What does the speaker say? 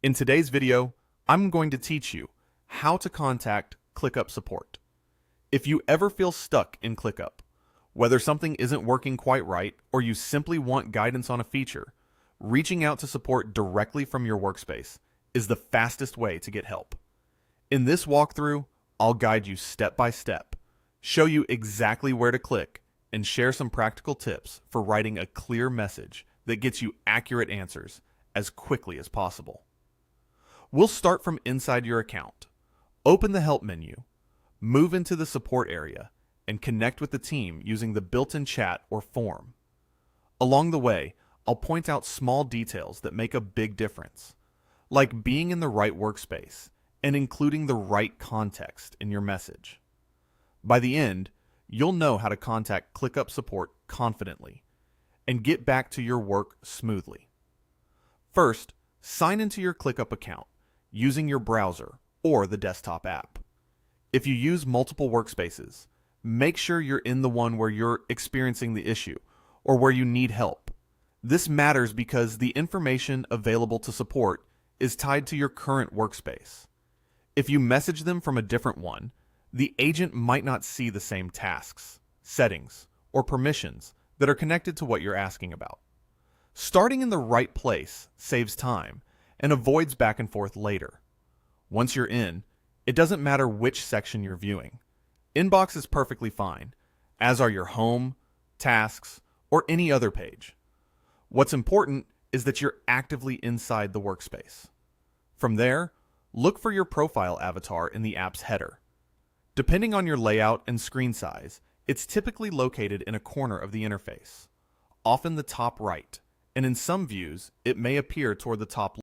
In today's video, I'm going to teach you how to contact ClickUp support. If you ever feel stuck in ClickUp, whether something isn't working quite right or you simply want guidance on a feature, reaching out to support directly from your workspace is the fastest way to get help. In this walkthrough, I'll guide you step by step, show you exactly where to click, and share some practical tips for writing a clear message that gets you accurate answers as quickly as possible. We'll start from inside your account. Open the Help menu, move into the Support area, and connect with the team using the built-in chat or form. Along the way, I'll point out small details that make a big difference, like being in the right workspace and including the right context in your message. By the end, you'll know how to contact ClickUp support confidently and get back to your work smoothly. First, sign into your ClickUp account using your browser or the desktop app. If you use multiple workspaces, make sure you're in the one where you're experiencing the issue or where you need help. This matters because the information available to support is tied to your current workspace. If you message them from a different one, the agent might not see the same tasks, settings, or permissions that are connected to what you're asking about. Starting in the right place saves time and avoids back and forth later. Once you're in, it doesn't matter which section you're viewing. Inbox is perfectly fine, as are your home, tasks, or any other page. What's important is that you're actively inside the workspace. From there, look for your profile avatar in the app's header. Depending on your layout and screen size, it's typically located in a corner of the interface, often the top right, and in some views, it may appear toward the top